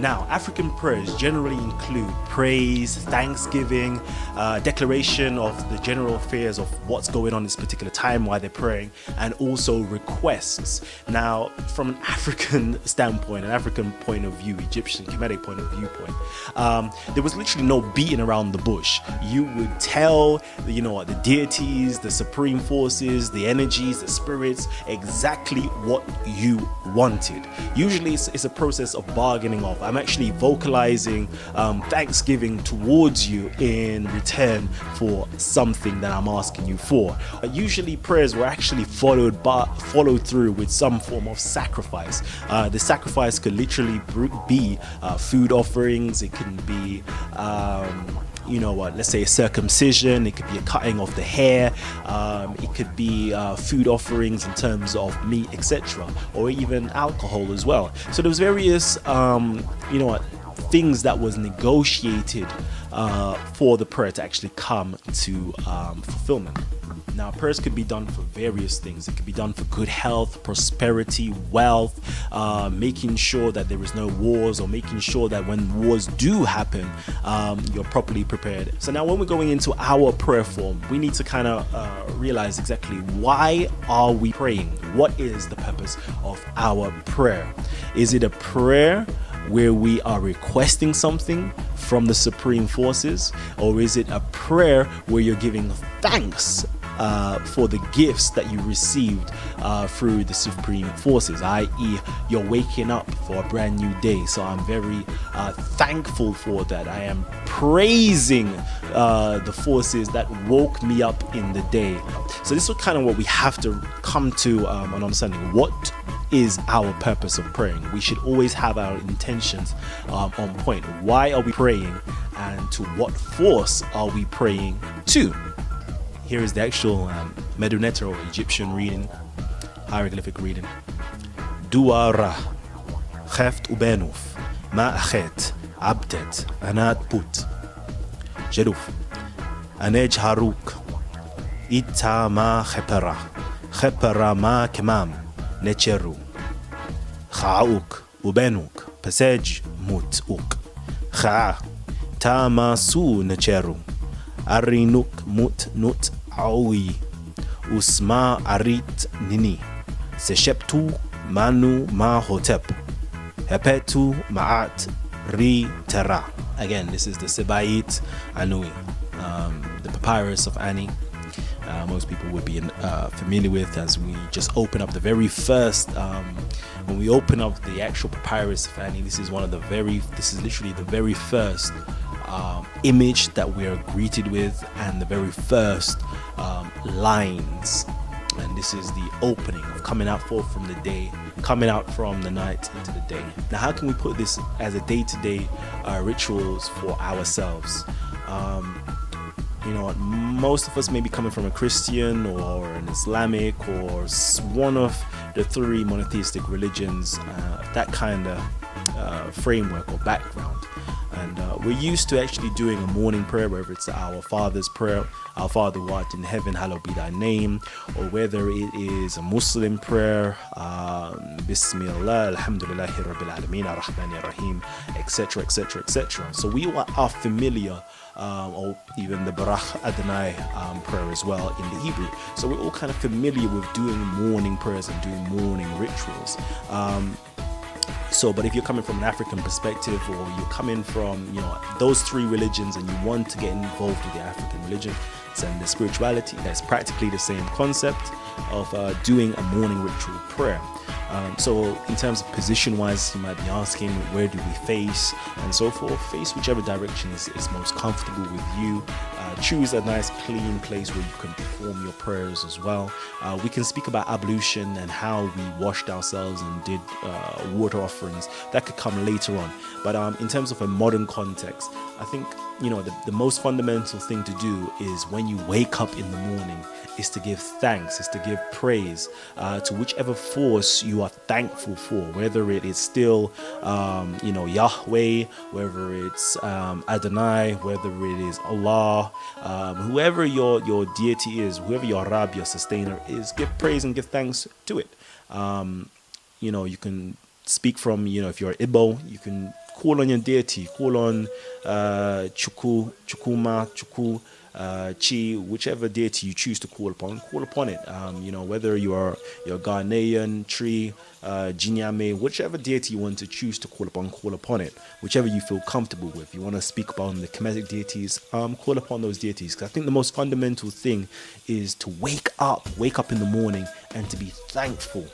Now, African prayers generally include praise, thanksgiving, declaration of the general affairs of what's going on this particular time while they're praying, and also requests. Now, from an African standpoint, an African point of view, Egyptian Kemetic point of viewpoint, there was literally no beating around the bush. You would tell, the deities, the supreme forces, the energies, the spirits, exactly what you wanted. Usually it's a process of bargaining off. I'm actually vocalizing thanksgiving towards you in return for something that I'm asking you for. Usually prayers were actually followed through with some form of sacrifice. The sacrifice could literally be food offerings. It can be let's say a circumcision. It could be a cutting of the hair. It could be food offerings in terms of meat, etc., or even alcohol as well. So there was various things that was negotiated for the prayer to actually come to fulfillment. Now, prayers could be done for various things. It could be done for good health, prosperity, wealth, making sure that there is no wars, or making sure that when wars do happen, you're properly prepared. So now when we're going into our prayer form, we need to kind of realize exactly why are we praying? What is the purpose of our prayer? Is it a prayer where we are requesting something from the supreme forces, or is it a prayer where you're giving thanks for the gifts that you received through the supreme forces, i.e. you're waking up for a brand new day? So I'm very thankful for that. I am praising the forces that woke me up in the day. So this is kind of what we have to come to an understanding. What is our purpose of praying? We should always have our intentions on point. Why are we praying, and to what force are we praying to? Here is the actual Medunetta, or Egyptian reading, hieroglyphic reading. Duara kheft ubenuf ma achet abdet anat put jeduf anej haruk ita ma khepera ma kemam necheru khauk ubenuk pasaj mut uk kha tama su necheru arinuk mut nut awi usma arit nini sesheptu manu ma HOTEPU hepetu ma'at ri tera. Again, this is the Sebait Anui, the papyrus of Ani. Most people would be familiar with, as we just open up the very first when we open up the actual papyrus of Ani. This is literally the very first image that we are greeted with, and the very first lines. And this is the opening of coming out forth from the day, coming out from the night into the day. Now, how can we put this as a day-to-day rituals for ourselves? Most of us may be coming from a Christian or an Islamic or one of the three monotheistic religions, that kind of framework or background. And we're used to actually doing a morning prayer, whether it's our Father's prayer, our Father who art in heaven, hallowed be thy name, or whether it is a Muslim prayer, Bismillah, Alhamdulillahi Rabbil Alameen, Ar-Rahman Ar-Rahim, etc., etc., etc. So we are familiar, or even the Barach Adonai prayer as well in the Hebrew. So we're all kind of familiar with doing morning prayers and doing morning rituals. But if you're coming from an African perspective, or you're coming from those three religions, and you want to get involved with the African religion and the spirituality, that's practically the same concept of doing a morning ritual prayer. So in terms of position wise, you might be asking, where do we face and so forth? Face whichever direction is most comfortable with you. Choose a nice clean place where you can perform your prayers as well. We can speak about ablution and how we washed ourselves and did water offerings. That could come later on. But in terms of a modern context, I think the most fundamental thing to do is, when you wake up in the morning, is to give thanks, is to give praise to whichever force you are thankful for, whether it is still Yahweh, whether it's Adonai, whether it is Allah, whoever your deity is, whoever your Rab, your sustainer is. Give praise and give thanks to it. You can speak from, if you're Igbo, you can call on your deity, call on Chukwu, Chukwuma, Chukwu, Chi, whichever deity you choose to call upon it. Whether you're Ghanaian, Tree, Jinyame, whichever deity you want to choose to call upon it, whichever you feel comfortable with. You want to speak about the Kemetic deities, call upon those deities. Because I think the most fundamental thing is to wake up in the morning and to be thankful.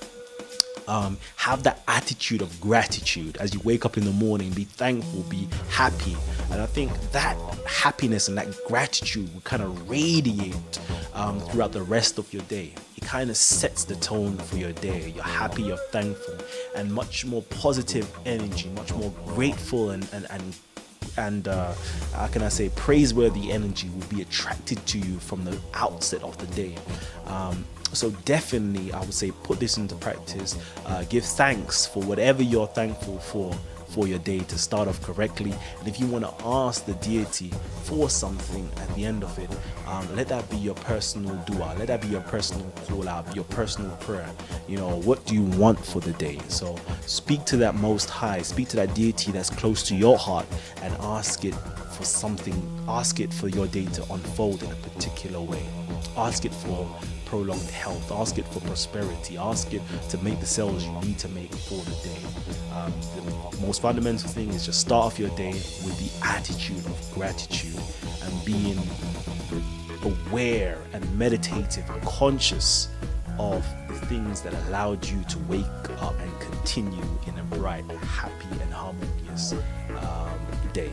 Have that attitude of gratitude as you wake up in the morning. Be thankful, be happy, and I think that happiness and that gratitude will kind of radiate throughout the rest of your day. It kind of sets the tone for your day. You're happy, you're thankful, and much more positive energy, much more grateful and how can I say, praiseworthy energy will be attracted to you from the outset of the day. So definitely, I would say, put this into practice. Give thanks for whatever you're thankful for your day to start off correctly. And if you want to ask the deity for something at the end of it, let that be your personal dua. Let that be your personal call out, your personal prayer. What do you want for the day? So speak to that Most High, speak to that deity that's close to your heart, and ask it for something. Ask it for your day to unfold in a particular way. Ask it for prolonged health, ask it for prosperity, ask it to make the sales you need to make for the day. The most fundamental thing is just start off your day with the attitude of gratitude and being aware and meditative and conscious of the things that allowed you to wake up and continue in a bright, happy and harmonious day.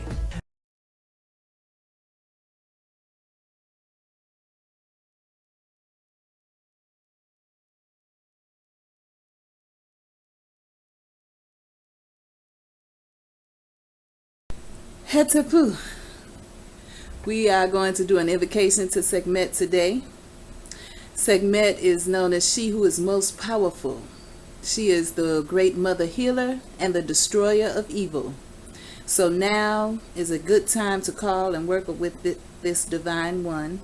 HOTEPU. We are going to do an invocation to SEKHMET today. SEKHMET is known as she who is most powerful. She is the great mother healer and the destroyer of evil. So now is a good time to call and work with this divine one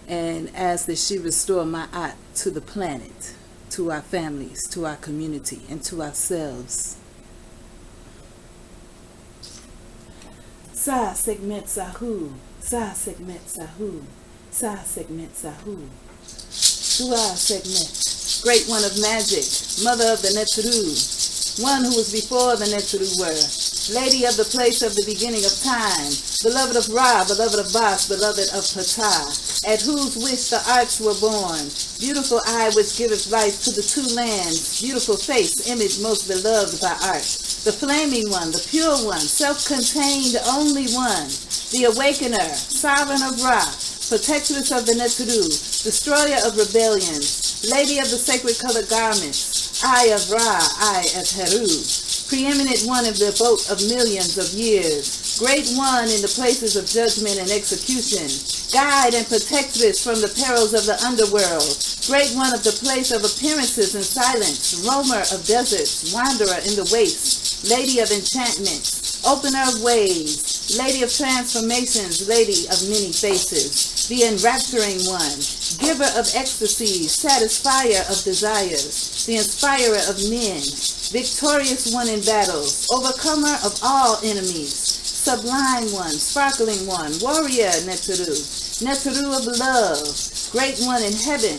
and ask that she restore ma'at to the planet, to our families, to our community, and to ourselves. Sa SEKHMET Sahu, Sa SEKHMET Sahu, Sa SEKHMET Sahu. Dua SEKHMET, great one of magic, mother of the Thru, one who was before the Thru were, lady of the place of the beginning of time, beloved of Ra, beloved of Bas, beloved of Ptah, at whose wish the arts were born, beautiful eye which giveth life to the two lands, beautiful face, image most beloved by art. The flaming one, the pure one, self-contained only one, the awakener, sovereign of Ra, protectress of the Thru, destroyer of rebellions, lady of the sacred colored garments, eye of Ra, eye of Heru, preeminent one in the boat of millions of years, great one in the places of judgment and execution, guide and protectress from the perils of the underworld, great one of the place of appearances and silence, roamer of deserts, wanderer in the wastes, lady of enchantments, opener of ways, lady of transformations, lady of many faces, the enrapturing one, giver of ecstasy, satisfier of desires, the inspirer of men, victorious one in battles, overcomer of all enemies, sublime one, sparkling one, warrior Thru of love, great one in heaven,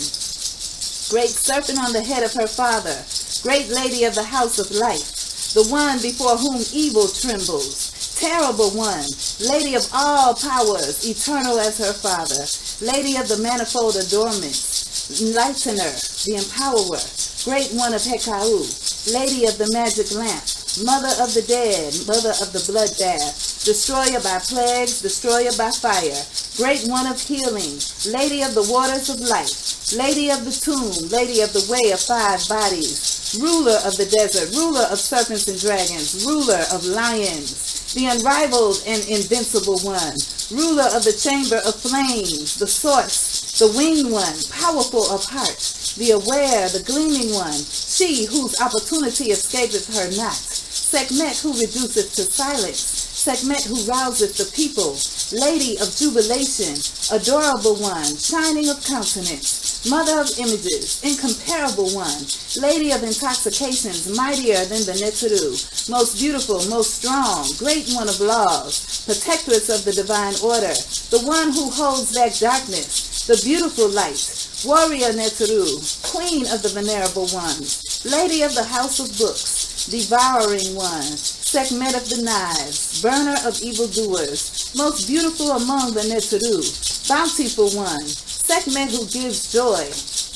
great serpent on the head of her father, great lady of the house of life, the one before whom evil trembles, terrible one, lady of all powers, eternal as her father, lady of the manifold adornments, enlightener, the empowerer, great one of Hekau, lady of the magic lamp, mother of the dead, mother of the blood bath, destroyer by plagues, destroyer by fire, great one of healing, lady of the waters of life, lady of the tomb, lady of the way of 5 bodies, ruler of the desert, ruler of serpents and dragons, ruler of lions, the unrivaled and invincible one, ruler of the chamber of flames, the source, the winged one, powerful of heart, the aware, the gleaming one, she whose opportunity escapeth her not, SEKHMET who reduceth to silence, SEKHMET who rouseth the people, lady of jubilation, adorable one, shining of countenance, Mother of images, incomparable one, lady of intoxications, mightier than the Neteru, most beautiful, most strong, great one of laws, protectress of the divine order, the one who holds back darkness, the beautiful light, warrior Neteru, queen of the venerable ones, lady of the house of books, devouring one, SEKHMET of the knives, burner of evildoers, most beautiful among the Neteru, bountiful one, SEKHMET who gives joy,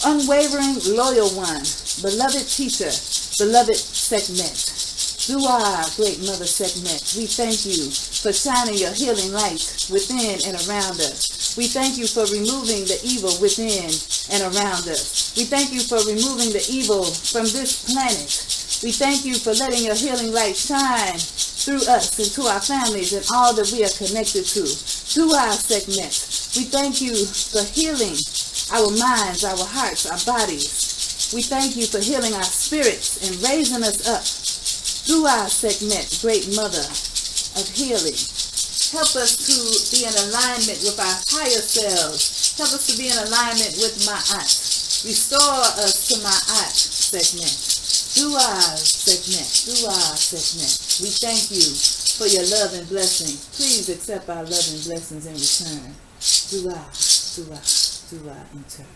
unwavering, loyal one, beloved teacher, beloved SEKHMET. Dua, great mother SEKHMET, we thank you for shining your healing light within and around us. We thank you for removing the evil within and around us. We thank you for removing the evil from this planet. We thank you for letting your healing light shine through us and to our families and all that we are connected to. Dua, SEKHMET, we thank you for healing our minds, our hearts, our bodies. We thank you for healing our spirits and raising us up. Dua, SEKHMET, great mother of healing. Help us to be in alignment with our higher selves. Help us to be in alignment with Ma'at. Restore us to Ma'at, SEKHMET. Dua, SEKHMET. Dua, SEKHMET. We thank you for your love and blessing. Please accept our love and blessings in return. Dua, dua, dua in turn.